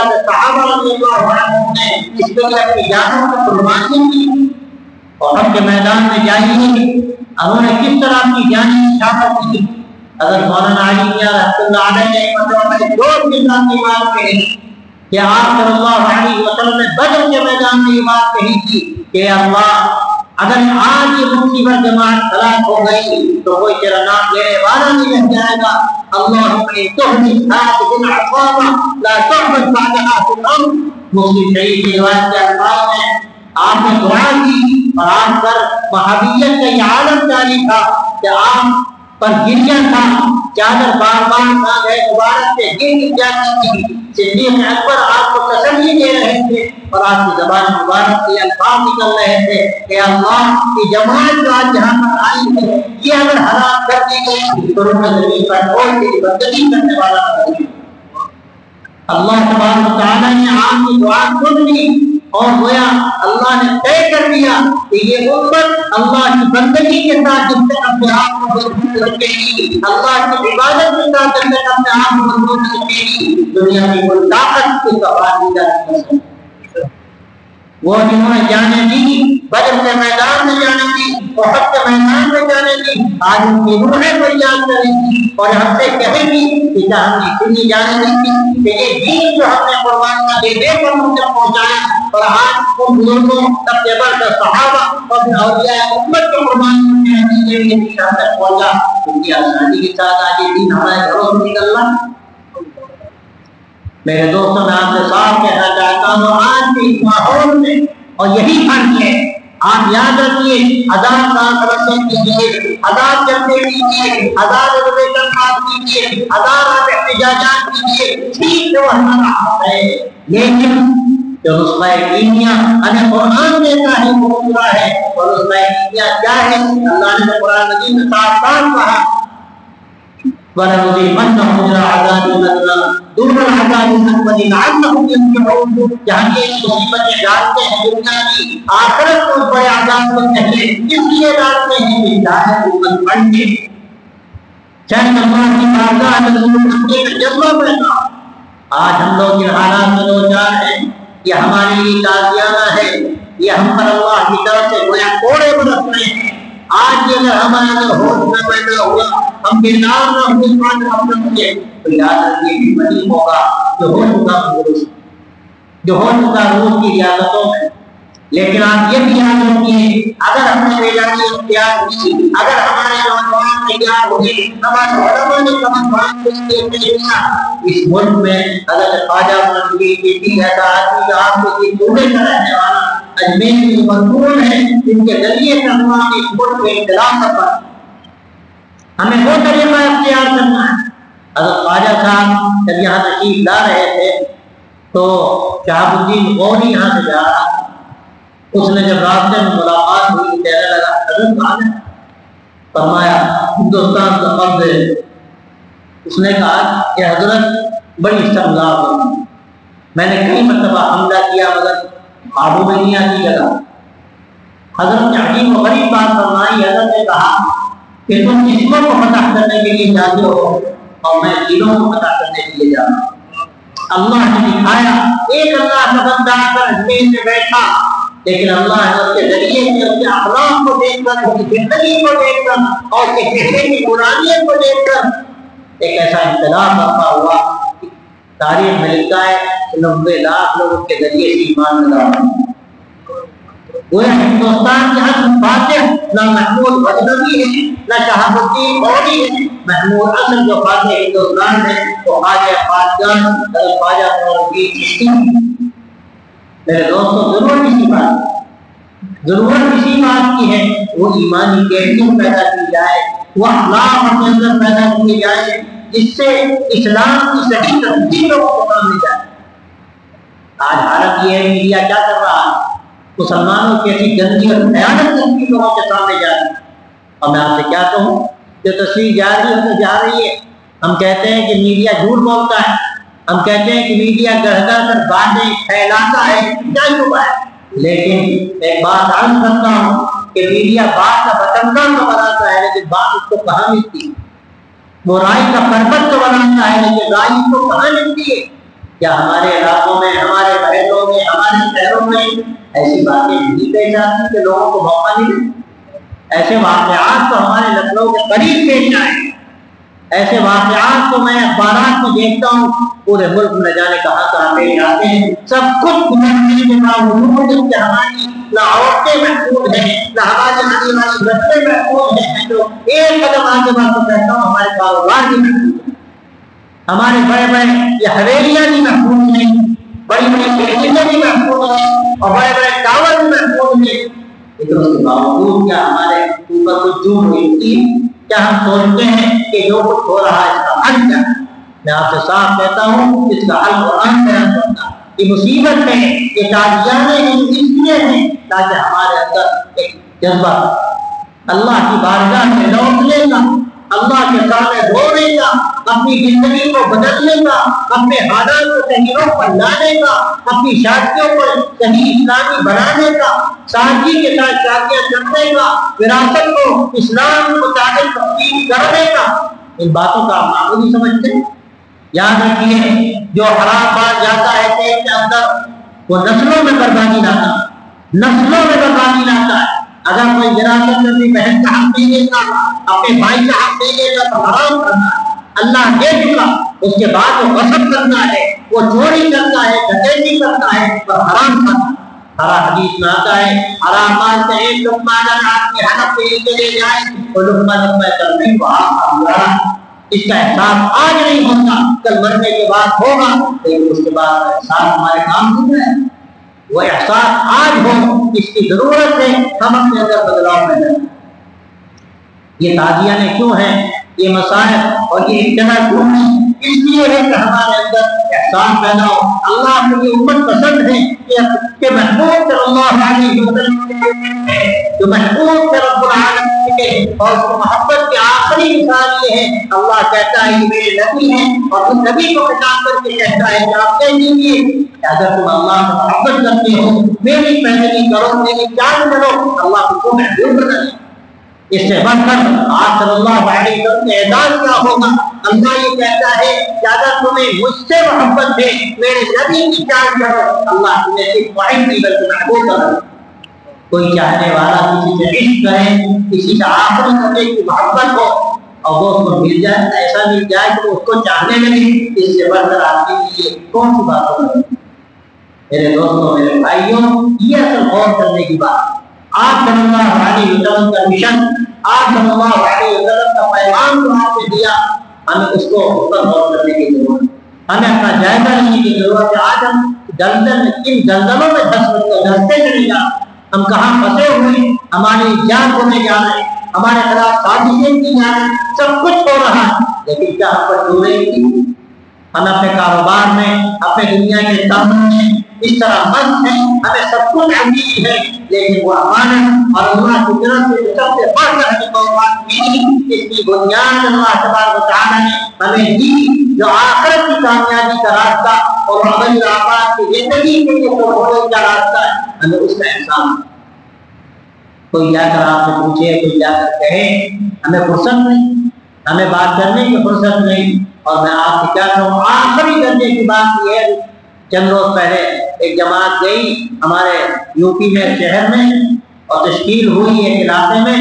کہ صحابہ رضی اللہ عنہم نے اس کے لیے اپنی جانوں کو قربانی کی اور ہم کے میدان میں جائیں گے انہوں نے کس طرح اپنی جانیں نشاور کی. حضرت مولانا علی میاں رحمۃ اللہ علیہ نے ایک مرتبہ میں دو دن کی بات کہی کہ آپ صلی اللہ علیہ وسلم نے بدر کے میدان میں یہ بات کہی تھی کہ اللہ اگر آج یہ مصیبت جماعت ہلاک ہو گئی تو کوئی تیرا نام لینے والا نہیں رہ جائے گا. اللہم تہنی ساتھ بن عقابہ لا تعبد بعدها في الارض. مسلم شریف کی روایت کے الفاظ میں آپ نے دعا کی اور آپ پر وہابیت کا یہ عالم جاری تھا کہ آپ پر گریہ تھا, چادر بار بار کھا گئے مبارک سے گر جاتی تھی. صدیق اکبر آپ کو تسلی دے رہے تھے اور آپ کی زبان مبارک سے الفاظ نکل رہے تھے کہ اللہ کی جماعت جو آج جہاں پر آئی ہے یہ اگر ہلاک کر دی گئی تو روح زمین پر کوئی بھی بندگی کرنے والا نہیں. اللہ تبارک و تعالیٰ نے آپ کی دعا سن لی اور گویا اللہ نے طے کر دیا کہ یہ امت اللہ کی بندگی کے ساتھ جب تک اپنے آپ کو مضبوط رکھے گی, اللہ کی عبادت کے ساتھ جب تک اپنے آپ کو مضبوط رکھے گی, دنیا کی کوئی طاقت اس کا پار نہیں کر سکتی. وہ جنہوں نے جانے دی بدر کے میدان میں جانے دی, احد کے میدان میں جانے دی, آج ان کی روحیں فریاد کریں گی اور ہم سے کہیں گی کہ ہم نے اتنی جانے دی تھی کہ یہ دین جو ہم نے قربانیاں دے دے کر ہم تک پہنچایا اور آج ان بزرگوں سب سے بڑھ کر صحابہ اور اولیاء امت کو قربانیاں دے دے کے ہم تک پہنچا. ان کی آسانی کے ساتھ آج یہ دین ہمارے گھروں سے نکلنا. میرے دوستوں میں آپ سے صاف کہنا چاہتا ہوں آج کے اس ماحول میں اور یہی فرق ہے. آپ یاد رکھیے ہزار سال تبسم کیجیے, ہزار جلسے کیجیے, ہزار ریزرویشن پاس کیجیے, ہزار آپ احتجاجات کیجیے, ٹھیک ہے وہ ہمارا حق ہے, لیکن جو نسخہ کیمیا ہمیں قرآن دیتا ہے وہ پورا ہے. اور نسخہ کیمیا کیا ہے؟ اللہ نے قرآن مجید میں صاف صاف کہا وَلَنُذِيقَنَّهُمْ مِنَ الْعَذَابِ الْأَدْنَىٰ دُونَ الْعَذَابِ الْأَكْبَرِ لَعَلَّهُمْ يَرْجِعُونَ. جہاں یہ مصیبتیں ڈالتے ہیں دنیا کی آخرت کو بڑے عذاب کو پہلے اس لیے ڈالتے ہیں کہ چاہے امت بن کے چاہے اللہ کی بارگاہ میں ضرور بننے کا جذبہ پیدا. آج ہم لوگ جن حالات میں دو چار ہیں یہ ہمارے لیے تازیانہ ہے, یہ ہم پر اللہ کی طرف سے گویا کوڑے برس رہے ہیں. آج یہ اگر ہمارے اندر ہوش نہ پیدا ہوا, ہم بیدار نہ ہوئے ہوئے تو یاد رکھیے کہ نہیں ہوگا جو ہو چکا روس, جو ہو چکا روس کی ریاستوں میں. لیکن آپ یہ بھی یاد رکھیے اگر ہم نے بیداری اختیار کی, اگر ہمارے نوجوان تیار ہوئے, ہمارے علماء نے کمزوان کو کیا اس ملک میں حضرت خواجہ منصوری کی بھی ایسا آدمی جو آپ کو پورے کا رہنے والا اجمیر کی مضمون ہے جن کے ذریعے سے ہمارے اس ملک میں انقلاب کرنا ہمیں وہ طریقہ اختیار کرنا ہے. حضرت خواجہ صاحب جب یہاں تشریف لا رہے تھے تو شہاب الدین غوری یہاں سے جا رہا, اس نے جب راستے میں ملاقات ہوئی کہنے لگا حضرت کہاں ہے؟ فرمایا ہندوستان کا قبض ہے. اس نے کہا کہ حضرت بڑی استمزاد ہوئی, میں نے کئی مرتبہ حملہ کیا مگر قابو میں نہیں آتی جگہ. حضرت نے عجیب و غریب بات فرمائی. حضرت نے کہا کہ تم جسموں کو فتح کرنے کے لیے جاتے ہو اور میں دلوں کو فتح کرنے کے لیے جا رہا ہوں. اللہ نے دکھایا ایک اللہ کا بندہ کر اجمیر میں بیٹھا, لیکن اللہ نے اس کے ذریعے سے اس کے اخلاق کو دیکھ کر, اس کی زندگی کو دیکھ کر اور اس کے چہرے کی نورانیت کو دیکھ کر ایک ایسا انقلاب برپا ہوا. تاریخ میں لکھا ہے 90 لاکھ لوگ اس کے ذریعے سے ایمان لایا. وہ ہندوستان کے ہر فاتح نہ محمود غزنوی ہے نہ شہاب الدین غوری ہے, محمود اصل جو فاتح ہندوستان ہے وہ خواجہ خواجگان حضرت خواجہ نورالدین چشتی. میرے دوستوں ضرورت کسی بات کی ہے وہ ایمانی کیفیت پیدا کی جائے, وہ اخلاق اپنے اندر پیدا کی جائے جس سے اسلام کی صحیح تصدیق لوگوں کو سامنے جائے. آج حالت یہ ہے میڈیا کیا کر رہا ہے, مسلمانوں کی ایسی گندی اور خیانت کرتی لوگوں کے سامنے جا رہی ہے. اور میں آپ سے کیا کہوں, جو تصویر جا رہی ہے, ہم کہتے ہیں کہ میڈیا جھوٹ بولتا ہے, ہم کہتے ہیں کہ میڈیا گڑھا کر باتیں پھیلاتا ہے, کیا ہوا ہے, لیکن ایک بات عرض کرتا ہوں کہ میڈیا بات کا بتنگڑ تو بناتا ہے لیکن بات اس کو کہاں ملتی ہے. وہ رائے کا پربت تو بناتا ہے لیکن رائے اس کو کہاں ملتی ہے. کیا ہمارے علاقوں میں، ہمارے محلوں میں، ہمارے شہروں میں ایسی باتیں نہیں پیش آتی کہ لوگوں کو موقع ملے؟ ایسے واقعات تو ہمارے لکھنؤ کے قریب پیش آئے، ایسے واقعات تو میں اخبارات میں دیکھتا ہوں، پورے ملک میں جانے کہاں پیش آتے ہیں۔ سب کچھ گزرنے کے باوجود کہ ہماری نہ عورتیں محفوظ ہیں، نہ ہمارے آنے والی نسلیں محفوظ ہیں، تو ایک قدم آگے بڑھ کے کہتا ہوں ہمارے کاروبار بھی محفوظ ہے، ہمارے بڑے بڑے یہ حویلیاں بھی محفوظ ہیں، بڑی بڑی بلڈنگیں بھی محفوظ ہیں، اور بڑے بڑے ٹاور بھی محفوظ ہیں، لیکن اس کے باوجود کیا ہمارے اوپر کچھ جھوٹ ہوئی؟ کیا ہم سوچتے ہیں کہ جو کچھ ہو رہا ہے اس کا حل کیا؟ میں آپ سے صاف کہتا ہوں اس کا حل قرآن بیان کرتا ہے۔ یہ مصیبت ہے، یہ تاجیانے ہیں، اس لیے ہیں تاکہ ہمارے اندر ایک جذبہ اللہ کی بارگاہ میں لوٹنے کا، اللہ کے سامنے رونے کا، اپنی زندگی کو بدلنے کا، اپنے حالات کو صحیح روپ پر لانے کا، اپنی شادیوں کو صحیح اسلامی بنانے کا، سادگی کے ساتھ شادیاں کرنے کا، وراثت کو اسلام کو مطابق تبدیل کرنے کا، ان باتوں کا آپ معمولی سمجھتے ہیں؟ یاد رکھیے جو حرام بات جاتا ہے پیٹ کے اندر وہ نسلوں میں بربادی لاتا ہے، نسلوں میں بربادی لاتا ہے۔ اگر کوئی وراثت میں اپنی بہن کا حق نہیں دیتا، اپنے بھائی کا حق نہیں دیتا تو حرام کرنا ہے، اللہ دے چکا، اس کے بعد وہ غصب کرنا ہے، وہ چوری کرتا ہے، ڈکیتی کرتا ہے اور حرام کرتا ہے۔ ہر حدیث میں آتا ہے حرام مال سے ایک لقمہ اگر آپ کے حلق کے نیچے لے جائے تو لقمہ لقمہ کر نہیں وہ آپ اس کا احساس آج نہیں ہوتا، کل مرنے کے بعد ہوگا، لیکن اس کے بعد احساس ہمارے کام ہو جائے، وہ احساس آج ہو، اس کی ضرورت ہے، ہم اپنے اندر بدلاؤ میں جائیں۔ یہ تعزیہ کیوں ہیں؟ یہ مسائل اور یہ ابتلا کیوں ہے؟ اس لیے ہے کہ ہمارے اندر احسان پیدا ہو۔ اللہ کو یہ امت پسند ہے کہ محبوب صلی اللہ علیہ وسلم جو محبوب سے رب العالمین کے اور محبت کی آخری مثال یہ ہے، اللہ کہتا ہے یہ میرے نبی ہیں اور اس نبی کو خطاب کر کے کہتا ہے کہ آپ کہہ دیجیے کہ اگر تم اللہ کو محبت کرتے ہو میری پیروی کرو، میری چاند کرو، اللہ کو محبوب بنا لے۔ اس سے بڑھ کر آپ صلی اللہ علیہ وسلم کا اعزاز کیا ہوگا؟ اللہ یہ کہتا ہے کہ اگر تمہیں مجھ سے محبت ہے میرے نبی کی چاند کرو، اللہ تمہیں صرف واحد نہیں بلکہ محبوب کرو۔ کوئی چاہنے والا کسی سے عشق کرے، کسی سے آخری درجے کی محبت ہو اور وہ اس کو مل جائے، ایسا مل جائے کہ اس کو چاہنے لگے، اس سے بڑھ کر آپ کے لیے کون سی بات ہوگی؟ میرے دوستوں، میرے بھائیوں، یہ اصل غور کرنے کی بات۔ آپ صلی اللہ علیہ وسلم کا مشن، آپ صلی اللہ علیہ وسلم کا پیغام جو آپ نے دیا، ہمیں اس کو اوپر غور کرنے کی ضرورت ہے، ہمیں اپنا جائزہ لینے کی ضرورت ہے۔ آج ہم کن دلدلوں میں دھستے چلے جا، ہم کہاں پھنسے ہوئے، ہماری جان ہونے جا رہے ہیں، ہمارے خلاف سازشیں کی جا رہی ہیں، سب کچھ ہو رہا ہے، لیکن کیا ہم پر ضرورت کی؟ ہم اپنے کاروبار میں، اپنے دنیا کے تعامل میں اس طرح مند ہیں، ہمیں سب کچھ امید ہے، لیکن وہ امانت اور اللہ کی طرف سے سب سے بڑھ کر ہمیں قربان کی، اس کی بنیاد اللہ تبارک و تعالیٰ نے ہمیں دی، جو آخرت کی کامیابی کا راستہ اور عمل آباد کی زندگی کے لیے قربانی کا راستہ ہے، ہمیں اس کا احسان۔ کوئی جا کر آپ سے پوچھے، کوئی جا کر کہے، ہمیں فرصت نہیں، ہمیں بات کرنے کی فرصت نہیں، اور میں آپ سے کیا کہوں، آخری درجے کی بات یہ ہے، چند روز پہلے ایک جماعت گئی ہمارے یو پی میں شہر میں اور تشکیل ہوئی ایک علاقے میں،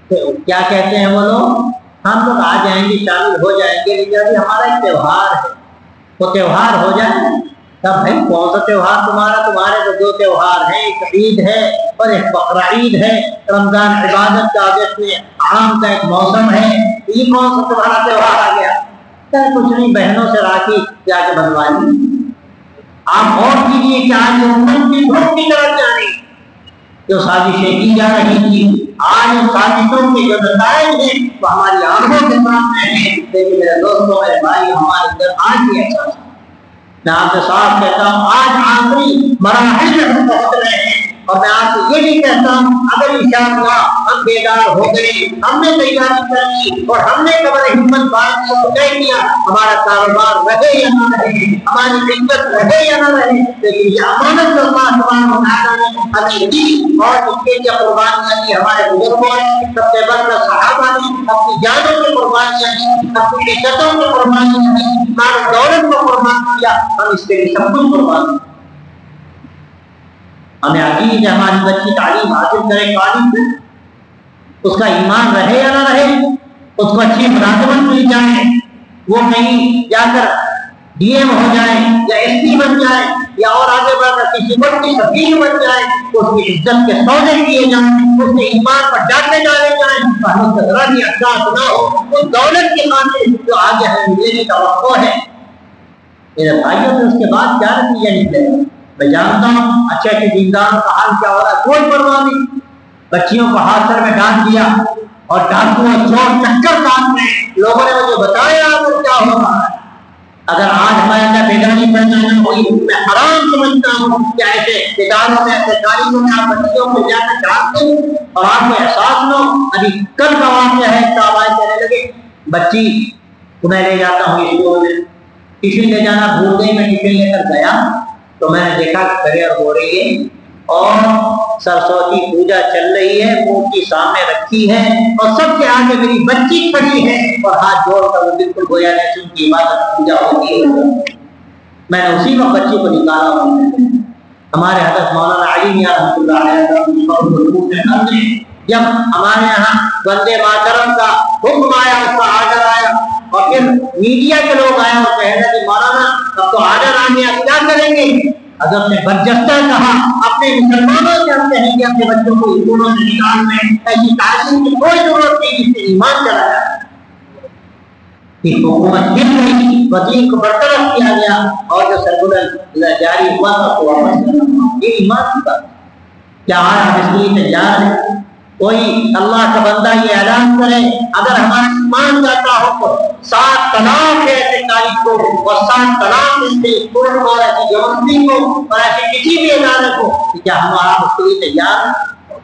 تو کیا کہتے ہیں وہ لوگ، ہم لوگ آ جائیں گے، شامل ہو جائیں گے، لیکن ابھی ہمارا ایک تہوار ہے، وہ تہوار ہو جائے۔ تب بھائی کون سا تہوار تمہارا؟ تمہارے تو دو تہوار ہیں، ایک عید ہے اور ایک بقرعید ہے، رمضان عبادت کا جشن عام کا ایک موسم ہے، یہ کون سا تمہارا تہوار آ گیا؟ کچھ نہیں، بہنوں سے راکھی جا کے بنوا لی۔ آپ غور کیجیے کہ آج امت کی گروپ کی طرف جانے جو سازشیں کی جا رہی تھی، آج ان سازشوں کے جو نتائج ہیں وہ ہماری آنکھوں کے سامنے ہیں، لیکن میرے دوستوں، میرے بھائی، ہمارے اندر آج بھی احساس ہے۔ میں آپ سے صاف کہتا ہوں، آج آخری مراحل میں ہم پہنچ رہے ہیں اور میں آپ سے یہ بھی کہتا ہوں اگر انشاءاللہ ہم بیدار ہو گئے, ہم نے تیاری کر لی اور ہم نے قبر ہمت باندھی اور طے کیا, ہمارا کاروبار رہے یا نہ رہے, ہماری عزت رہے یا نہ رہے, لیکن یہ امانت اللہ سبحانہ و تعالیٰ نے ہمیں دی اور اس کے لیے قربانیاں دی ہمارے بزرگوں نے, سب سے بڑھ کر صحابہ نے اپنی جانوں کی قربانیاں دی, اپنی عزتوں کی قربانیاں دی, مال و دولت کو قربان کیا, ہم اس کے لیے سب کچھ قربان. ہمیں عقید ہے ہماری بچی تعلیم حاصل کرے قالب سے, اس کا ایمان رہے یا نہ رہے, اس کو اچھی ملازمت مل جائے, وہ کہیں جا کر ڈی ایم ہو جائے یا ایس پی بن جائے یا اور آگے بڑھ کر کسی ملک کی سفیر بن جائے, اس کی عزت کے سودے کیے جائیں, اس کے ایمان پر ڈانٹے ڈالے جائیں, اور اس کا ذرا بھی احساس نہ ہو اس دولت کے خاطر جو آگے ہمیں ملنے کی توقع ہے. میرے بھائیوں سے اس کے بعد کیا نتیجہ نکلے گا؟ میں جانتا ہوں اچھے اچھے دینداروں کا حال کیا ہو رہا ہے, کوئی پرواہ نہیں, بچیوں کو ہاتھ سر میں ڈال دیا اور ڈاکو چور چکر کام میں لوگوں نے مجھے بتایا تو کیا ہو رہا ہے. اگر آج ہمارے اندر بیداری پیدا نہ ہوئی, میں حرام سمجھتا ہوں کہ ایسے اداروں میں ایسے تعلیموں میں آپ بچیوں کو جا کر ڈالتے ہیں اور آپ کو احساس نہ ہو. ابھی کل کا واقعہ ہے, صاحب کہنے لگے بچی کو میں لے جاتا ہوں اسکول میں, ٹفن لے جانا بھول گئی, میں ٹفن لے کر گیا تو میں نے دیکھا پریئر ہو رہی ہے اور سرسوں کی پوجا چل رہی ہے, مورتی سامنے رکھی ہے اور سب کے آگے میری بچی کھڑی ہے اور ہاتھ جوڑ کر وہ بالکل گویا جیسے ان کی عبادت پوجا ہوتی ہے. میں نے اسی وقت بچی کو نکالا. ہمارے حضرت مولانا علی میاں رحمۃ اللہ علیہ جب ہمارے یہاں وندے ماترم کا حکم آیا, اس کا آرڈر آیا اور پھر میڈیا کے لوگ آئے اور کہہ رہے کہ مولانا اب تو آرڈر آنے آپ کیا کریں گے؟ حضرت نے برجستہ کہا اپنے مسلمانوں سے ہم کہیں گے اپنے بچوں کو اسکولوں سے نکالنے ایسی تعلیم کی کوئی ضرورت نہیں جس سے ایمان چلا جائے. حکومت گر گئی, وزیر کو برطرف کیا گیا اور جو سرکولر جاری ہوا تھا تو واپس کرنا. یہ ایمان کی بات. کیا آج اس لیے تیار ہے کوئی اللہ کا بندہ یہ اعلان کرے اگر ہمارا ایمان جاتا ہو تو 7 طلاق ہے ایسے تاریخ کو اور 7 طلاق سے اسکول کو اور ایسی یونیورسٹی کو اور ایسے کسی بھی ادارے کو, کیا ہم آپ اس کے لیے تیار ہیں؟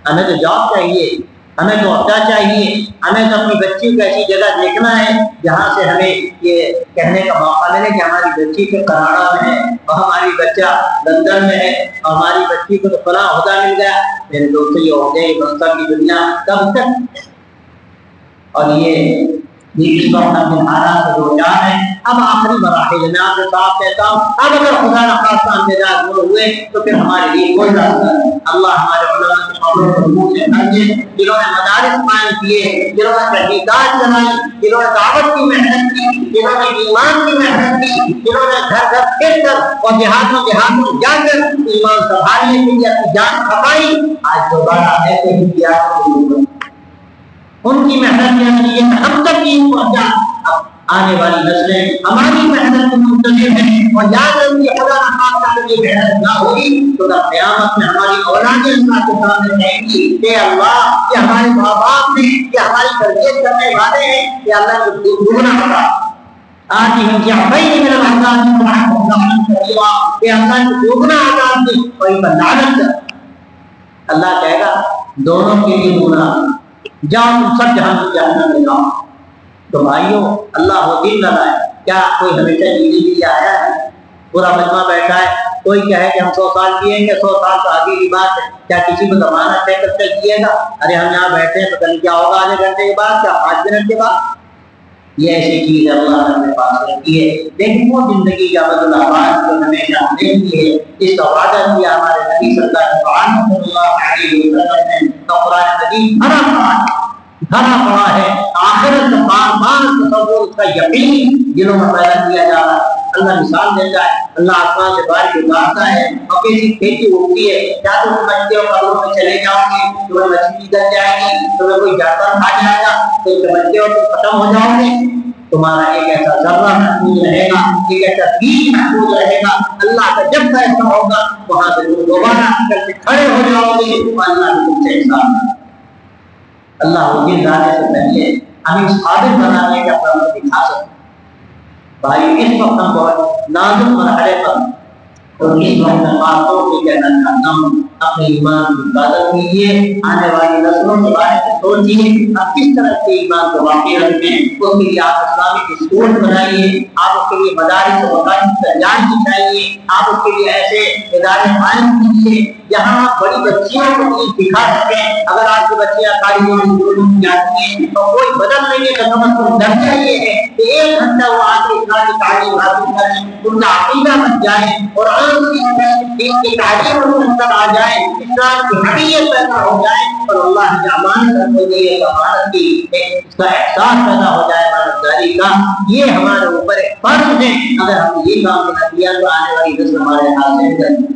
ہمیں تو جاب چاہیے, ہمیں تو عہدہ چاہیے, ہمیں تو اپنی بچی کو ایسی جگہ دیکھنا ہے جہاں سے ہمیں یہ کہنے کا موقع ملے کہ ہماری بچی تو کینیڈا میں ہے اور ہماری بچہ لندن میں ہے اور ہماری بچی کو تو فلاں عہدہ مل گیا. میرے دوست یہ عہدے مستقبل کی دنیا کب تک؟ اور یہ اس وقت ہم حالات سے دو چار ہیں. اب آخری مراحل میں آپ سے صاف کہتا ہوں, اب اگر خدا نخواستہ امتداد نہ ہوئے تو پھر ہمارے لیے کوئی راستہ نہیں. اللہ ہمارے علماء کے قولوں کو قبول سے کرے, جنہوں نے مدارس قائم کیے, جنہوں نے تحقیقات چلائی, جنہوں نے دعوت کی محنت کی, جنہوں نے ایمان کی محنت کی, جنہوں نے گھر گھر پھر کر اور دیہاتوں جا کر ایمان سنبھالنے کے لیے اپنی جان کھپائی, آج دوبارہ ایسے ہی کیا ان کی محنت کے نتیجے ہم تک نہیں پہنچا. آنے والی نسلیں ہماری محنت کو منتظر ہیں اور یاد رکھیے خدا نخواستہ کی محنت نہ ہوئی تو قیامت میں ہماری اولادیں اللہ کے سامنے کہیں گی کہ اللہ یہ ہمارے ماں باپ ہیں, یہ ہماری تربیت کرنے والے ہیں, کہ اللہ کو دگنا ہوگا آج ہم کیا بھائی میرا اللہ کہ اللہ کو دگنا آزاد دی اور پر لعنت کر. اللہ کہے گا دونوں کے لیے دگنا, جاؤ تم سب جہنم میں جاؤ. تو بھائیوں اللہ وہ دن نہ لائے, کیا کوئی ہمیشہ جینے کے لیے آیا ہے؟ پورا مجمع بیٹھا ہے, کوئی کہے کہ ہم 100 سال جیئیں گے, 100 سال تو آگے کی بات ہے. کیا کسی کو زمانہ طے کر کے جیے گا؟ ارے ہم یہاں بیٹھے ہیں پتہ نہیں کیا ہوگا آدھے گھنٹے کے بعد, کیا 5 منٹ کے بعد. یہ ایسی چیز اللہ نے ہمیں پاس رکھی ہے, لیکن وہ زندگی کا بدل آباد جو ہمیشہ ہمیں کی ہے, اس کا وعدہ کیا ہمارے نبی صلی اللہ علیہ وسلم نے. تو قرآن مجید بھرا پڑا ہے آخرت کا بار بار تصور, اس کا یقین دلوں میں پیدا کیا جا رہا ہے. اللہ مثال دیتا ہے, اللہ آسمان سے بارش اتارتا ہے اور کسی کھیتی ہوتی ہے, کیا تم سمجھتے ہو قبروں میں چلے جاؤ گے, تمہیں مچھلی نکل جائے گی, تمہیں کوئی جانور کھا جائے گا, تو سمجھتے ہو تم ختم ہو جاؤ گے؟ تمہارا ایک ایسا ذرہ محفوظ رہے گا, ایک ایسا بیج محفوظ رہے گا. اللہ کا جب فیصلہ ہوگا وہاں سے تم دوبارہ کر کے کھڑے ہو جاؤ گے, اللہ نے تم سے حساب. اللہ وہ دن لانے سے پہلے ہمیں اس قابل بنانے کا کام دکھا سکتے. بھائی اس وقت ہم بہت نازک مرحلے پر اور اس وقت میں خاص طور پہ کہنا چاہتا ہوں اپنے ایمان کی حفاظت کیجیے، آنے والی نسلوں کے بارے میں سوچیے، آپ کس طرح سے ایمان کو باقی رکھیں، اس کے لیے آپ اسلامک اسکول بنائیے، آپ اس کے لیے مدارس و مکاتب کا جان سکھائیے، آپ اس کے لیے ایسے ادارے قائم کیجیے جہاں بڑی بچیوں کو دکھا سکیں۔ اگر آپ کی بچیاں تعلیم جاتی ہیں تو کوئی بدل نہیں ہے، کم از کم درجہ یہ ہے کہ 1 گھنٹہ وہ آ کے اسلامی تعلیم حاصل کریں، ان کا عقیدہ بن جائے اور دین کی تعلیم تک آ جائے، اسلام کی حقیقت پیدا ہو جائے اور اللہ کی امانت کو دیے امانت کی اس کا احساس پیدا ہو جائے، امانتداری کا۔ یہ ہمارے اوپر ایک فرض ہے، اگر ہم یہ کام نہ کیا تو آنے والی نسل ہمارے ہاتھ سے نکل جائے۔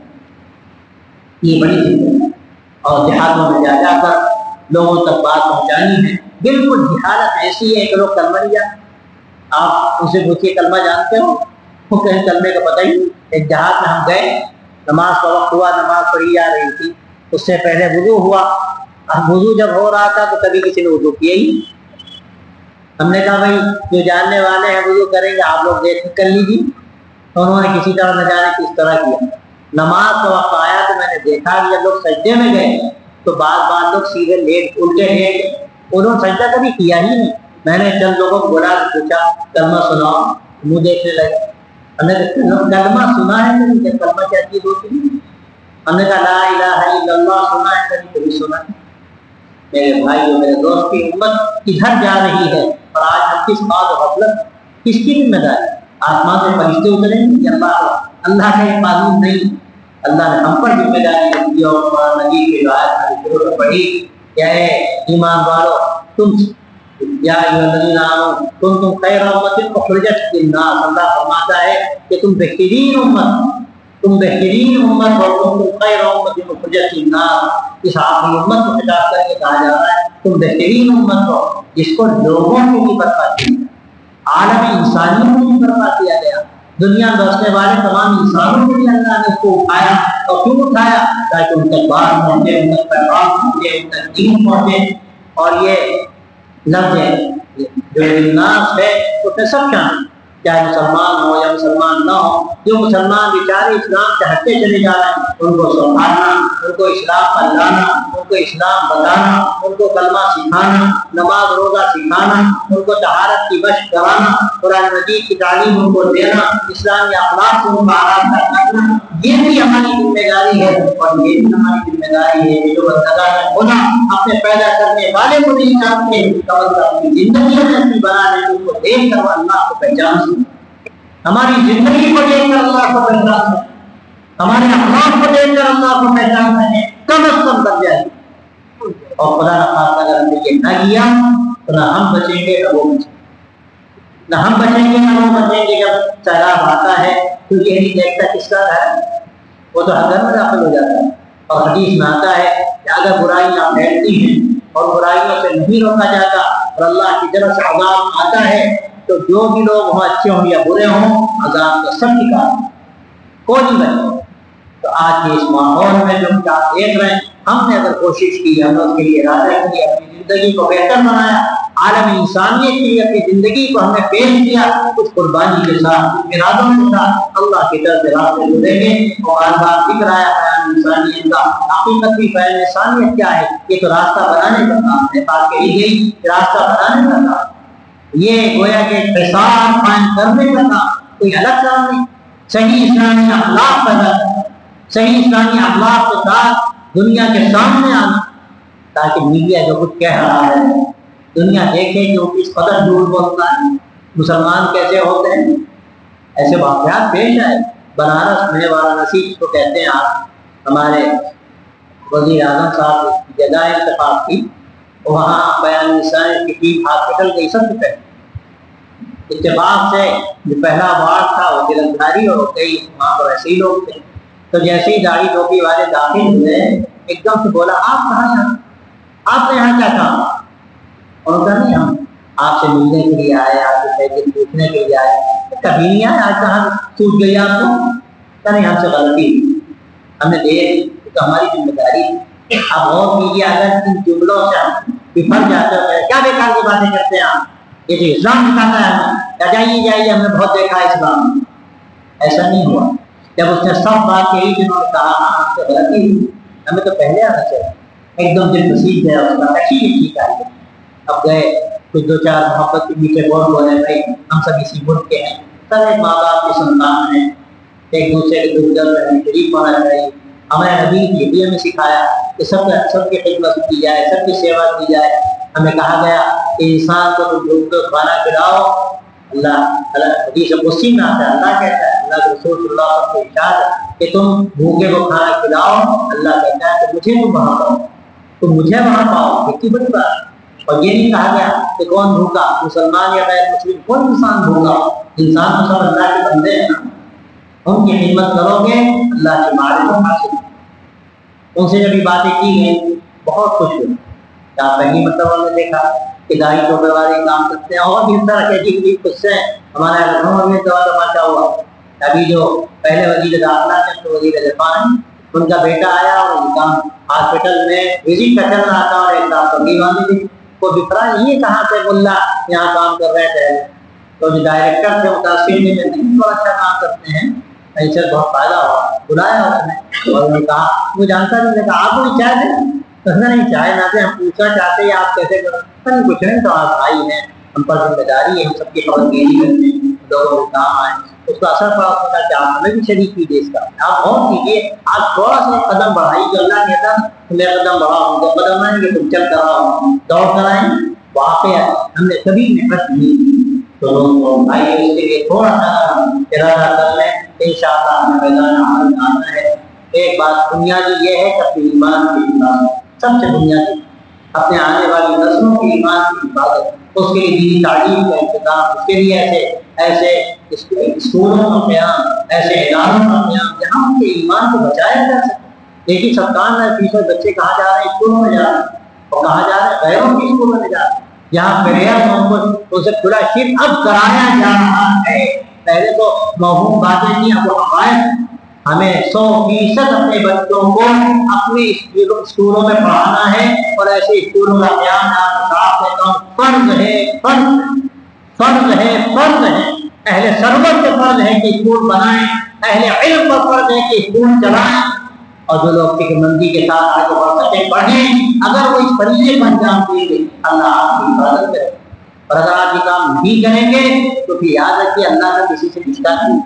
یہ بڑی چیز ہے اور دیہاتوں میں جا کر لوگوں تک بات پہنچانی ہے۔ بالکل جہالت ایسی ہے کہ لوگ کلمہ نہیں جانتے۔ آپ ان سے پوچھیے کلمہ جانتے ہو؟ وہ کہیں کلمے کا پتہ ہی نہیں۔ ایک دیہات میں ہم گئے، نماز کا وقت ہوا، نماز پڑھی جا رہی تھی، اس سے پہلے وضو ہوا۔ اب وضو جب ہو رہا تھا تو کبھی کسی نے وضو کیا ہی نہیں۔ ہم نے کہا بھائی جو جاننے والے ہیں وضو کریں گے، آپ لوگ دیکھ کر لیجیے۔ تو انہوں نے کسی طرح نہ جانے کس طرح کیا۔ نماز کا وقت آیا تو میں نے دیکھا کہ جب لوگ سجدے میں گئے تو بعض لوگ سیدھے الٹے لیٹ، انہوں نے سجدہ کبھی کیا ہی نہیں۔ میں نے چند لوگوں کو بلا کے پوچھا کلمہ سناؤ، منہ دیکھنے لگے۔ ہم نے کلمہ سنا ہے نہیں، کہ کلمہ کیا چیز ہوتی ہے؟ ہم نے کہا لا الہ الا اللہ سنا ہے کبھی سنا ہے؟ میرے بھائی میرے دوست کی امت کدھر جا رہی ہے اور آج ہم کس بات و غفلت، کس کی ذمہ داری؟ آسمان سے فرشتے اتریں گے؟ اللہ کا یہ قانون نہیں۔ اللہ نے ہم پر ذمہ داری رکھی اور قرآن مجید کی آیت پڑھی کہ اے ایمان والو تم یا ایھا الذین کنتم خیر امۃ اخرجت للناس، اللہ فرماتا ہے کہ تم بہترین امت اور تم خیر امۃ اخرجت للناس۔ اس آخری امت کو خطاب کر کے کہا جا رہا ہے تم بہترین امت ہو جس کو لوگوں کو بھی برپا کیا، عالم انسانیوں کو بھی برپا کیا گیا، دنیا میں بسنے والے تمام انسانوں کو بھی اللہ نے اس کو اٹھایا۔ اور کیوں اٹھایا؟ تاکہ ان تک بات پہنچے، ان تک پیغام پہنچے، ان تک دین پہنچے۔ اور یہ لفظ ہے جو الناس ہے اس میں سب شامل، چاہے مسلمان ہو یا مسلمان نہ ہو، جو مسلمان بیچارے اسلام سے ہٹتے چلے جا رہے ہیں ان کو سنبھالنا، ان کو اسلام پر لانا، ان کو اسلام بتانا، ان کو کلمہ سکھانا، نماز روزہ سکھانا، ان کو طہارت کی مشق کرانا، قرآن مجید کی تعلیم ان کو دینا، اسلامی اخلاق سے ان کو آراستہ کرنا، یہ بھی ہماری ذمہ داری ہے۔ اور یہ بھی ہماری ذمہ داری ہے کہ جو بندگان ہونا اپنے پیدا کرنے والے کو نہیں جانتے اور اپنی زندگی میں ایسی بنا لیں اس کو دیکھ کر اللہ کو پہچان سکیں، ہماری زندگی کو دیکھ کر اللہ کو پہچان سکیں، ہمارے اخلاق کو دیکھ کر اللہ کو پہچان سکیں، کم از کم بن جائے۔ اور خدا نخواستہ اگر ہم نے یہ نہ کیا تو نہ ہم بچیں گے نہ وہ بچیں گے، نہ ہم بچیں گے نہ وہ بچیں گے۔ جب سیلاب آتا ہے تو یہ نہیں دیکھتا کس کا ہے، وہ تو حضر میں داخل ہو جاتا ہے۔ اور حدیث میں آتا ہے کہ اگر برائیاں پھیلتی ہیں اور برائیوں سے نہیں روکا جاتا اور اللہ کی طرف سے عذاب آتا ہے تو جو بھی لوگ وہاں اچھے ہوں یا برے ہوں عذاب کا سب ٹھکانا، کوئی نہیں بچے۔ تو آج کے اس ماحول میں جو آپ دیکھ رہے ہیں، ہم نے اگر کوشش کی، ہم نے اس کے لیے ارادہ کی، اپنی زندگی کو بہتر بنایا، عالم انسانیت کے لیے اپنی زندگی کو ہم نے پیش کیا، کچھ قربانی کے ساتھ، کچھ ارادوں کے ساتھ اللہ کی طرف سے راستے جڑیں گے۔ اور بار بار ذکر آیا بیان انسانیت کا، حقیقت بھی بیان انسانیت کیا ہے؟ یہ تو راستہ بنانے کا کام ہے، بات کہی گئی راستہ بنانے کا کام، یہ گویا کہ احسان قائم کرنے کا کام، کوئی الگ کام نہیں۔ صحیح اسلامی اخلاق پیدا کرنا، صحیح اسلامی اخلاق کے ساتھ دنیا کے سامنے آنا، تاکہ میڈیا جو کچھ کہہ رہا ہے دنیا دیکھے کہ وہ کس قدر جھوٹ بولتا ہے، مسلمان کیسے ہوتے ہیں۔ ایسے واقعات پیش آئے بنارس میں، وارانسی کو کہتے ہیں آپ، ہمارے وزیر اعظم صاحب کی جگہ انتخاب کی، وہاں بیان انسانیت کی ٹیم ہاسپٹل گئی سب سے پہلے، اتفاق سے جو پہلا وارڈ تھا وہ جلندھاری اور کئی وہاں پر ایسے ہی لوگ تھے۔ تو جیسے ہی داڑھی ٹوپی والے داخل ہوئے ایک دم سے بولا آپ کہاں ہیں، آپ نے یہاں کیا کام؟ اور کہا نہیں ہم آپ سے ملنے کے لیے آئے، آپ سے پیسے پوچھنے کے لیے آئے۔ کبھی نہیں آئے، آج کہاں چھوٹ گئی آپ کو؟ کہ نہیں ہم سے غلطی، ہم نے دیکھ تو ہماری ذمہ داری۔ اب غور کیجیے اگر ان جملوں سے ہم بفر جاتے ہیں، کیا بیکار کی باتیں کرتے ہیں آپ، یہ جو اسلام سکھاتا ہے ہمیں، جائیے ہم نے بہت دیکھا ہے اسلام، ایسا نہیں ہوا۔ جب اس نے سب بات کہی جنہوں نے کہا ہاں ہم سے غلطی، ہمیں تو پہلے آنا چاہیے. ایک دم دل نصیب گیا اس کا اچھی ٹھیک آئی. اب گئے کچھ دو چار محبت کے میٹھے بول بولے بھائی ہم سب اسی ملک کے ہیں, سب ایک ماں باپ کی سنتان ہیں, ایک دوسرے کے دکھ درد میں شریک ہونا چاہیے. ہمارے نبی یہ بھی ہمیں سکھایا کہ سب کی خدمت کی جائے, سب کی سیوا کی جائے. ہمیں کہا گیا کہ انسان کو تم بھوک کو کھانا کھلاؤ. اللہ حدیث قدسی میں آتا ہے, اللہ کہتا ہے, اللہ کے رسول صلی اللہ علیہ وسلم کے ارشاد ہے کہ تم بھوکے کو کھانا کھلاؤ. اللہ کہتا ہے کہ مجھے تم وہاں پاؤ, تم مجھے وہاں پاؤ. اتنی بڑی بات. اور یہ نہیں کہا گیا کہ کون بھوکا, مسلمان یا غیر مسلم, کون انسان بھوکا. انسان تو سب اللہ کے بندے ہیں نا, ان کی خدمت کرو گے اللہ کی معرفت حاصل. ان سے جب یہ باتیں کی گئی بہت خوش ہوئے. کیا پہلی مرتبہ ہم نے دیکھا کہ دائی ٹوپے والے کام کرتے ہیں, اور بھی اس طرح کے خود سے ہمارے لکھنؤ میں تماشا ہوا. ابھی جو پہلے وزیر داخلہ تھے تو وزیر دفاع, ان کا بیٹا آیا اور ان کا ہاسپٹل میں وزٹ کا چل رہا تھا, اور ایک صاحب پگڑی باندھی تھی. وہ بفرا یہ کہاں سے ملا یہاں کام کر رہے تھے. تو جو ڈائریکٹر تھے متاثر میں بہت اچھا کام کرتے ہیں, ایسے بہت فائدہ ہوا. بلایا اس نے اور انہوں نے کہا وہ جانتا نہیں, نے کہا آپ کو چائے دیں. نہیں چائے نہ دیں, ہم پوچھنا چاہتے ہیں آپ کیسے کریں. نہیں کچھ نہیں, تو آپ بھائی ہیں, ہم پر ذمہ داری ہے, ہم سب کی خبر گیری کرتے ہیں, لوگوں کو کام آئے. اس کا اثر پڑا ہوتا کہ آپ ہمیں بھی شریک کیجیے اس کا. آپ غور کیجیے, آپ تھوڑا سا قدم بڑھائیے. جو اللہ کہتا میں قدم بڑھاؤں, جو قدم آئیں گے تم چل کر آؤ, دوڑ کر آئیں. واقع ہم نے کبھی محنت نہیں کی. تو لوگ بھائی اس کے لیے تھوڑا سا ارادہ کر لیں, انشاءاللہ ہمیں میدان عمل میں آنا ہے. ایک بات بنیادی یہ ہے کہ اپنے ایمان کی حفاظت, سب سے بنیادی اپنے آنے والی نسلوں کی ایمان کی حفاظت. اس کے لیے دینی تعلیم کا انتظام, اس کے لیے ایسے اسکولوں کا قیام, ایسے اداروں کا قیام جہاں ان کے ایمان کو بچایا جا سکے. لیکن سب کام ہے فیصد بچے کہاں جا رہے ہیں, اسکولوں میں جا رہے ہیں, اور کہاں جا رہے ہیں, غیروں کی اسکولوں میں جا رہے ہیں. یہاں پریئر سے کھلا شرک اب کرایا جا رہا ہے. پہلے تو موہوم باتیں تھیں, اب وہ حقائق. ہمیں 100% اپنے بچوں کو اپنے اسکولوں میں پڑھانا ہے, اور ایسے اسکولوں کا قیام فرض ہے, فرض ہے. اہل سرور کے فرض ہے کہ اسکول بنائیں, اہل علم پر فرض ہے کہ اسکول چلائیں, اور جو لوگ فکر مندی کے ساتھ آگے بڑھ سکیں پڑھیں. اگر وہ اس فریضے کو انجام دیں گے اللہ آپ کی حفاظت کرے, اور اگر آپ یہ کام نہیں کریں گے تو پھر یاد رکھیے اللہ کا کسی سے رشتہ نہیں.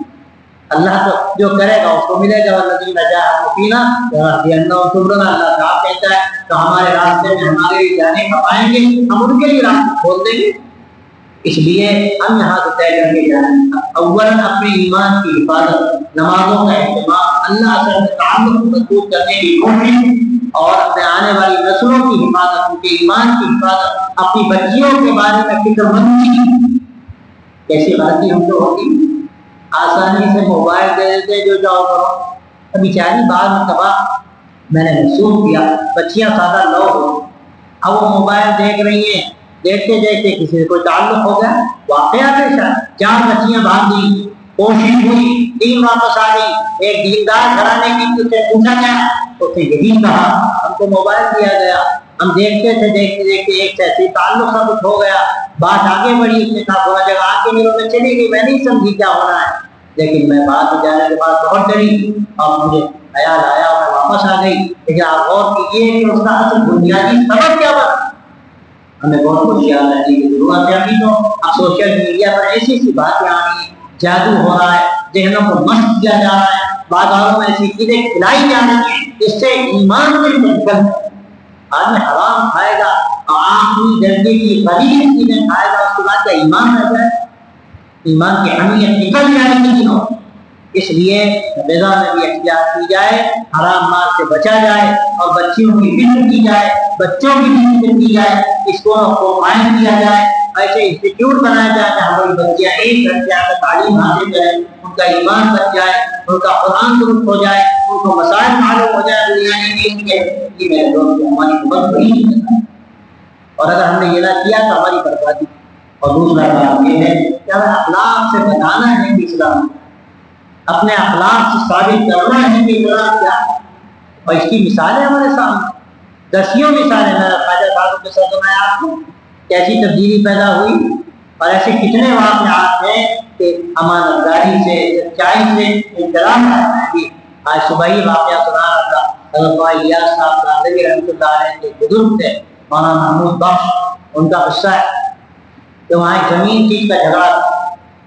اللہ تو جو کرے گا اس کو ملے گا. والذین جاہدوا فینا لنہدینہم سبلنا, اللہ کا کہتا ہے تو ہمارے راستے میں ہمارے لیے جانے کا پائیں گے, ہم ان کے لیے راستہ کھول دیں گے. اس لیے ہم یہاں سے طے کر کے جائیں. اولاً اپنے ایمان کی حفاظت, نمازوں کا اہتمام, اللہ سے تعلق مضبوط کرنے کی کوشش, اور اپنے آنے والی نسلوں کی حفاظت, ان کے ایمان کی حفاظت, اپنی بچیوں کے بارے میں فکر مندی. کیسی غلطی ہم تو ہوتی, آسانی سے موبائل دے دیتے جو جاؤ کرو. ابھی چاری بار مرتبہ میں نے محسوس کیا بچیاں سادہ لو ہو, اب وہ موبائل دیکھ رہی ہیں, دیکھتے دیکھتے کسی سے کوئی تعلق ہو گیا. واقعہ پیشہ 4 بچیاں بھاگ گئی, کوشش ہوئی, 3 واپس آ گئی. ایک دیندار گھرانے کی اسے پوچھا گیا تو اس نے یہی کہا ہم کو موبائل دیا گیا, ہم دیکھتے تھے, دیکھتے دیکھتے ایک سے تعلق سا کچھ ہو گیا, بات آگے بڑھی. اس نے کہا تھوڑا جگہ آ کے میرے میں چلی گئی, میں نہیں سمجھی کیا ہونا ہے, لیکن میں بات جانے کے بعد بہت ڈری اور مجھے خیال آیا اور میں واپس آ گئی. لیکن آپ غور کیجیے کہ اس کا اصل بنیادی سبب کیا بنا. ہمیں بہت کچھ یاد رکھنے کی ضرورت ہے. ابھی تو اب سوشل میڈیا پر ایسی ایسی باتیں آ رہی ہیں, جادو ہو رہا ہے, ذہنوں کو مست کیا جا رہا ہے, بازاروں میں ایسی چیزیں کھلائی جا رہی ہیں جس سے ایمان میں منقل. آدمی حرام کھائے گا, آخری درجے کی غلیظ چیزیں کھائے گا, اس کے بعد کیا ایمان رہ جائے, ایمان کی اہمیت نکل جائے گی دنوں. اس لیے غذا میں بھی احتیاط کی جائے, حرام مال سے بچا جائے, اور بچیوں کی فکر کی جائے, بچوں کی بھی فکر کی جائے. اسکولوں کو قائم کیا جائے, ایسے انسٹیٹیوٹ بنایا جائے جہاں ہماری بچیاں ایک گھر سے آ کر تعلیم حاصل کریں, ان کا ایمان بچ جائے, ان کا قرآن درست ہو جائے, ان کو مسائل معلوم ہو جائے دنیا کے. یہ میرے دوست ہماری بہت بڑی ہے, اور اگر ہم نے یہ نہ کیا تو ہماری بربادی. اور دوسرا کام یہ ہے کہ ہمیں اخلاق سے بتانا ہے کہ اسلام, اپنے اخلاق سے ثابت کرنا ہے کہ اسلام کیا ہے. اور اس کی مثالیں ہمارے سامنے, دسیوں مثالیں. میں خواجہ صاحب کے ساتھ میں آپ کو کیسی تبدیلی پیدا ہوئی, اور ایسے کتنے واقعات ہیں کہ امانت داری سے, سچائی سے انقلاب آیا ہے. آج صبح ہی واقعہ سنا رہا تھا, حضرت الیاس صاحب کاندھلی رحمۃ اللہ علیہ کے بزرگ تھے مولانا محمود بخش، ان کا قصہ ہے کہ وہاں ایک زمین چیز کا جھگڑا تھا،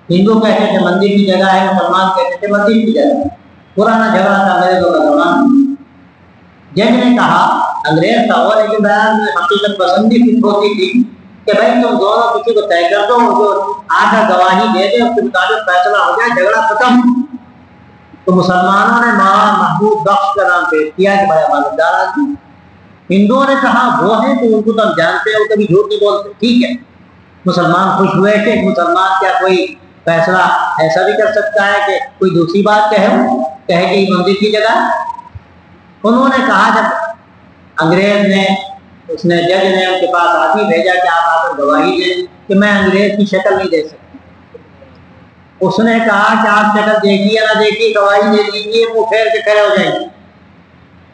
ہندو کہتے تھے مندر کی جگہ ہے، مسلمان کہتے تھے مندر کی جگہ، پرانا جھگڑا تھا انگریزوں کا زمانہ۔ جج نے کہا، انگریز تھا وہ لیکن بیان میں حقیقت پسندی کی ہوتی تھی کہ بھائی تم دونوں کسی کو طے کر دو، جو آدھا گواہی دے دے اس کے مطابق فیصلہ ہو جائے، جھگڑا ختم۔ تو مسلمانوں نے مولانا محمود بخش کا نام پیش کیا کہ بڑے مالدار آدمی، ہندوؤں نے کہا وہ ہیں تو ان کو تو ہم جانتے ہیں، وہ کبھی جھوٹ نہیں بولتے، ٹھیک ہے۔ مسلمان خوش ہوئے کہ مسلمان کیا کوئی فیصلہ ایسا بھی کر سکتا ہے کہ کوئی دوسری بات کہے کہ یہ مندر کی جگہ۔ انہوں نے کہا، جب انگریز نے جج نے ان کے پاس آدمی بھیجا کہ آپ آ کر گواہی دیں کہ میں انگریز کی شکل نہیں دے سکتا۔ اس نے کہا کہ آپ شکل دیکھیے نہ دیکھیے، گواہی دے دیجیے، منہ پھیر کے کھڑے ہو جائیں گے۔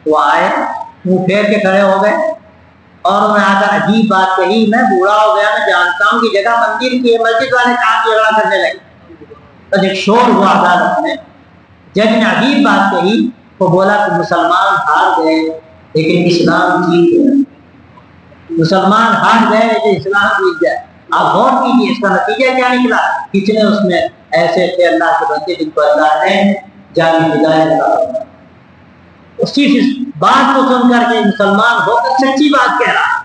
وہ آئے، منہ پھیر کے کھڑے ہو گئے اور انہوں نے آ کر عجیب بات کہی، میں بوڑھا ہو گیا، میں جانتا ہوں کہ جگہ مندر کی ہے، مسجد والے کام جھگڑا کرنے لگے۔ تو ایک شور ہوا عدالت میں، جج نے عجیب بات کہی، وہ بولا کہ مسلمان ہار گئے لیکن اسلام جیت گیا، مسلمان ہار گئے لیکن اسلام جیت گیا۔ آپ غور کیجیے اس کا نتیجہ کیا نکلا، کتنے اس میں ایسے تھے اللہ کے بندے جن کو اللہ نے جانی ہدایت عطا۔ اسی بات کو سن کر کے مسلمان ہو کر سچی بات کہہ رہا،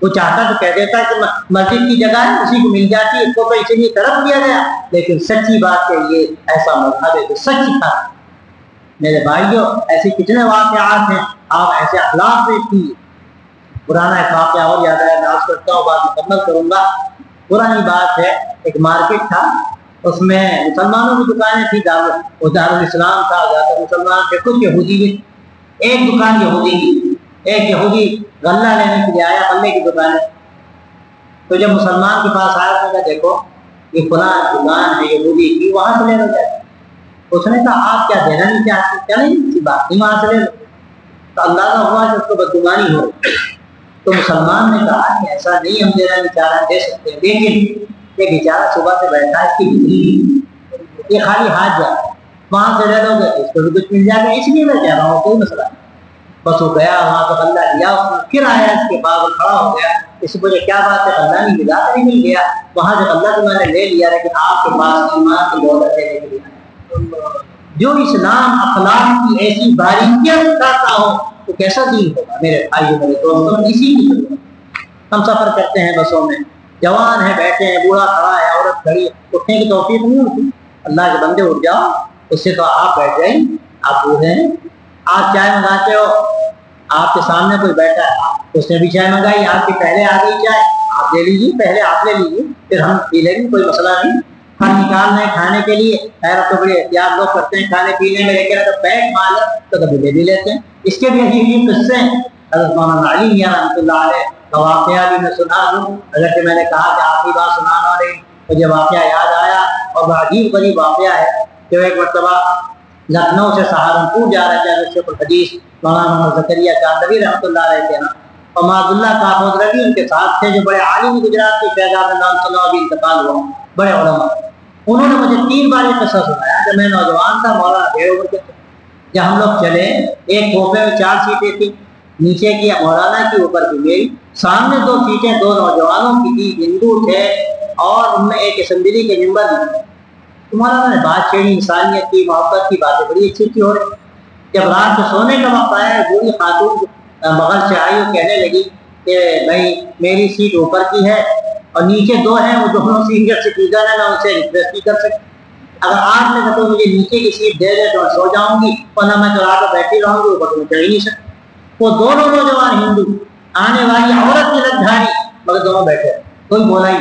وہ چاہتا تو کہہ دیتا کہ مسجد کی جگہ ہے اسی کو مل جاتی، اس کو تو اسی لیے طرف کیا گیا، لیکن سچی بات کے لیے ایسا مذہب ہے جو سچ تھا۔ میرے بھائیوں، ایسے کتنے واقعات ہیں، آپ ایسے اخلاق دیکھیے۔ پرانا ایک واقعہ اور یاد آیا، میں عرض کرتا ہوں، بات مکمل کروں گا۔ پرانی بات ہے، ایک مارکیٹ تھا، اس میں مسلمانوں کی دکانیں تھی، دارالاسلام تھا، زیادہ مسلمان تھے، کچھ یہودی بھی۔ ایک دکان یہودی کی، ایک یہودی غلہ لینے کے لیے آیا، غلے کی دکان ہے۔ تو جب مسلمان کے پاس آیا تو کہا دیکھو یہ فلاں دکان ہے یہودی کی، وہاں سے لینا چاہتے۔ اس نے کہا آپ کیا دینا نہیں چاہتے؟ کیا نہیں، اسی بات نہیں، وہاں سے لے لو۔ تو اندازہ ہوا کہ اس کو بدگمانی ہو۔ تو مسلمان نے کہا کہ ایسا نہیں، ہم دینا نہیں چاہ رہے، دے سکتے ہیں، لیکن یہ بیچارہ صبح سے بیٹھا ہے، اس کی بجلی یہ خالی ہاتھ جائے، وہاں سے لے لو گے اس کو بھی کچھ مل جائے گا، اس لیے میں کہہ رہا ہوں کوئی مسئلہ نہیں۔ بس وہ گیا وہاں پہ غلہ لیا، اس نے پھر آیا، اس کے بعد کھڑا ہو گیا، اس سے مجھے کیا بات ہے، غلہ نہیں ملا، نہیں مل گیا، وہاں سے غلہ تو میں نے لے لیا، لیکن آپ کے پاس ایمان کی دولت دینے کے لیے جو اسلام اخلاق کی ایسی باریکیاں بتاتا ہو تو کیسا دین ہوگا۔ میرے بھائیوں میرے دوستوں، اسی کی ضرورت۔ ہم سفر کرتے ہیں بسوں میں، جوان ہیں بیٹھے ہیں، بوڑھا کھڑا ہے، عورت کھڑی ہے، اٹھنے کی توفیق نہیں ہوتی۔ اللہ کے بندے اٹھ جاؤ، اس سے تو آپ بیٹھ جائیں، آپ بوڑھے ہیں، آپ چائے منگاتے ہو، آپ کے سامنے کوئی بیٹھا ہے، اس نے بھی چائے منگائی، آپ کی پہلے آ گئی چائے، آپ لے لیجیے، پہلے آپ لے لیجیے، پھر ہم پی لیں گے، کوئی مسئلہ نہیں۔ ہم نکال رہے ہیں کھانے کے لیے، خیر تو بڑے احتیاط لوگ کرتے ہیں کھانے پینے میں، لیکن اگر پیٹ مال ہے تو کبھی لے بھی لیتے ہیں۔ اس کے بھی عجیب قصے ہیں۔ حضرت مولانا علی میاں رحمۃ اللہ علیہ کا واقعہ بھی میں سنا دوں، اگرچہ میں نے کہا کہ آخری بات سنانا نہیں، مجھے واقعہ یاد آیا، اور وہ عجیب غریب واقعہ ہے کہ ایک مرتبہ لکھنؤ سے سہارنپور جا رہے تھے، شیخ الحدیث مولانا محمد زکریا کاندھلی رحمۃ اللہ علیہ کے نا، اور معاذ اللہ کافوز رضی ان کے ساتھ تھے، جو بڑے عالم گجرات کے فیضاب نام صلی اللہ علیہ انتقال ہوا، بڑے علماء۔ انہوں نے مجھے 3 بار یہ قصہ سنایا کہ میں نوجوان تھا، مولانا ڈھیر عمر کے تھے، جب ہم لوگ چلے، ایک کوفے میں 4 سیٹیں تھیں، نیچے کی مولانا کی، اوپر کی میری، سامنے 2 سیٹیں 2 نوجوانوں کی تھی، ہندو تھے، اور ان میں ایک اسمبلی کے ممبر بھی۔ تو مولانا نے بات چھیڑی، انسانیت کی، محبت کی باتیں بڑی اچھی اچھی ہو رہی۔ جب رات کو سونے کا وقت آیا، بوڑھی خاتون بغل سے آئی اور کہنے لگی کہ بھائی میری سیٹ اوپر کی ہے اور نیچے 2 ہیں، وہ دونوں سینئر سٹیزن ہیں، میں ان سے ریکویسٹ نہیں کر سکتی، اگر آپ نے تو مجھے نیچے کی سیٹ دے دے تو میں سو جاؤں گی، ورنہ میں تو رات کو بیٹھی رہوں گی، اوپر تو میں چڑھ ہی نہیں سکتی۔ وہ دونوں نوجوان ہندو، آنے والی عورت کی لگدھاری، مگر دونوں بیٹھے، کوئی بولا ہی۔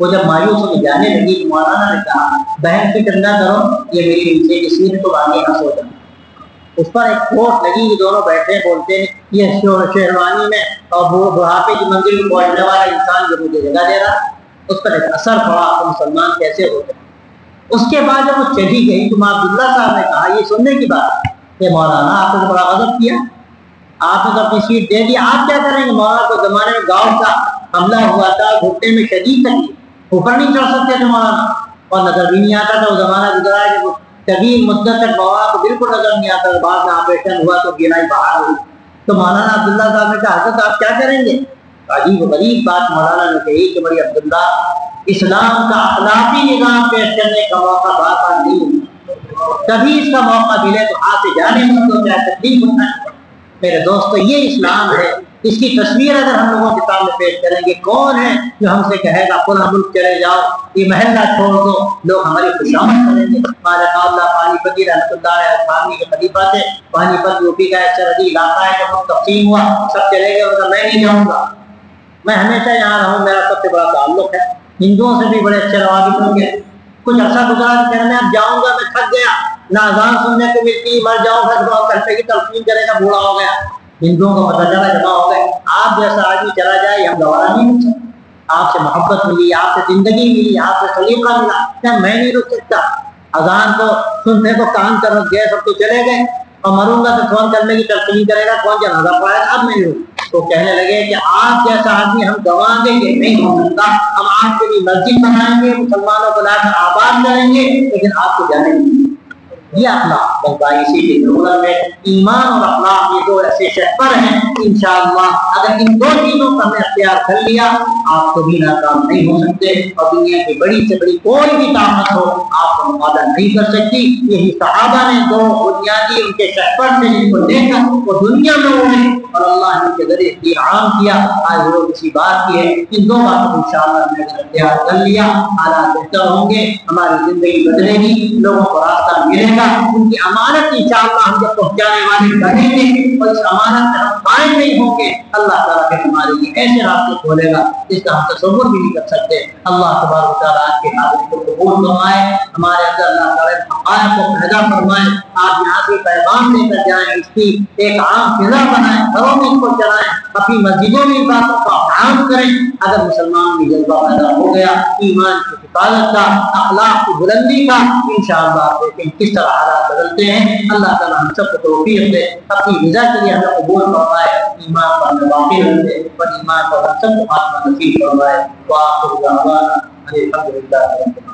وہ جب مایوس ہو کے جانے لگی تو مولانا نے کہا بہن فکر نہ کرو، یہ میری نیچے کی سیٹ تو آگے نہ سو جاؤں۔ اس پر ایک کوٹ لگی، یہ دونوں بیٹھے بولتے ہیں یہ شہروانی میں اور بڑھاپے کی منزل کو پہنچنے والا انسان جو مجھے جگہ دے رہا، اس پر ایک اثر پڑا تو مسلمان کیسے ہوتے ہیں۔ اس کے بعد جب وہ چلی گئی تو عبداللہ صاحب نے کہا یہ سننے کی بات کہ مولانا آپ نے تو بڑا غضب کیا، آپ نے تو اپنی سیٹ دے دی، آپ کیا کریں گے؟ مولانا کو زمانے میں گاؤں کا حملہ ہوا تھا، گھٹنے میں شدید تکلیف، اوپر نہیں چڑھ سکتے تھے مولانا، اور نظر بھی نہیں آتا تھا، وہ زمانہ گزرا ہے جب طویل مدت تک مولانا کو بالکل نظر نہیں آتا، بعد میں آپریشن ہوا تو گنائی باہر ہوئی۔ تو مولانا عبداللہ صاحب نے کہا حضرت آپ کیا کریں گے؟ عجیب و غریب بات مولانا نے کہی کہ بھائی عبداللہ، اسلام کا اخلاقی نظام پیش کرنے کا موقع بار بار نہیں ہوتا، کبھی اس کا موقع ملے تو ہاتھ سے جانے مت دو، چاہے تکلیف ہوتا ہے۔ میرے دوستو، یہ اسلام ہے، اس کی تصویر اگر ہم لوگوں کے سامنے پیش کریں گے، کون ہے جو ہم سے کہے گا فلاں ملک چلے جاؤ، یہ محلہ چھوڑ دو؟ لوگ ہماری خوشامد کریں گے۔ ہمارے اللہ پانی پتی رحمۃ اللہ علیہ پانی کے خلیفہ تھے، پانی پت یوپی کا ایک سرحدی علاقہ ہے، جب ہم تقسیم ہوا سب چلے گئے، ان کا میں نہیں جاؤں گا، میں ہمیشہ یہاں رہوں، میرا سب سے بڑا تعلق ہے، ہندوؤں سے بھی بڑے اچھے روابط ہوں گے۔ کچھ عرصہ گزارا کہ میں اب جاؤں گا، میں تھک گیا، نہ اذان سننے کو ملتی، مر جاؤں گا، دعا کرتے کی تلقین کرے گا، بوڑھا ہو گیا۔ ہندوؤں کا پتہ چلا جمع ہو گئے، آپ جیسا آدمی چلا جائے ہم گوارا نہیں ہو سکتے، آپ سے محبت ملی، آپ سے زندگی ملی، آپ سے سلیقہ ملا، کیا میں نہیں رک سکتا؟ اذان کو سننے کو کام کر گئے، سب تو چلے گئے، اور مروں گا تو کون کرنے کی تلقین کرے گا، کون جنازہ پڑھائے گا، اب نہیں رک۔ تو کہنے لگے کہ آپ جیسا آدمی ہم گوا دیں گے، نہیں ہو سکتا، ہم آپ کے لیے مسجد بنائیں گے، مسلمانوں کو لا کر آباد کریں گے، لیکن آپ کو جانے نہیں۔ یہ اخلاق بنتا ہے، اسی لیے ضرورت میں ایمان اور اخلاق، یہ دو ایسے شہپر ہیں، انشاءاللہ اگر ان دو چیزوں کا ہم نے اختیار کر لیا، آپ کبھی ناکام نہیں ہو سکتے، اور دنیا کی بڑی سے بڑی کوئی بھی طاقت ہو آپ کو مقابلہ نہیں کر سکتی۔ یہی صحابہ نے دو بنیادی ان کے شہپر سے جن کو دیکھا وہ دنیا میں ہوئے اور اللہ نے ان کے ذریعے انعام کیا۔ آج وہ کسی بات کی ہے، ان دو باتوں کو انشاءاللہ ہم نے اگر اختیار کر لیا، حالات بہتر ہوں گے، ہماری زندگی بدلے گی، لوگوں کو راستہ ملے گا، ان کی امانت انشاءاللہ ہم جب پہنچانے والے بنیں گے اور اس امانت میں ہم قائم نہیں ہوں گے، اللہ تعالیٰ کے ہمارے لیے ایسے راستے کھولے گا جس کا ہم تصور بھی نہیں کر سکتے۔ اللہ تبارک و تعالیٰ آپ کے حاضری کو قبول فرمائے، ہمارے اندر اللہ تعالیٰ حقائق کو پیدا فرمائے، آپ یہاں سے پیغام دے کر جائیں، اس کی ایک عام فضا بنائیں، گھروں میں اس کو چلائیں، اپنی مسجدوں میں ان باتوں کا عام کریں۔ اگر مسلمان میں جذبہ پیدا ہو گیا ایمان کی حفاظت کا، اخلاق کی بلندی کا، انشاءاللہ آپ دیکھیں کس طرح حالات بدلتے ہیں۔ اللہ تعالیٰ ہم سب کو توفیق دے، اپنی رضا کے لیے ہمیں قبول فرمائے، ایمان پر ہمیں باقی رکھے اور ایمان پر ہم سب کو خاتمہ نصیب فرمائے۔ وآخر دعوانا الحمدللہ رب العالمین۔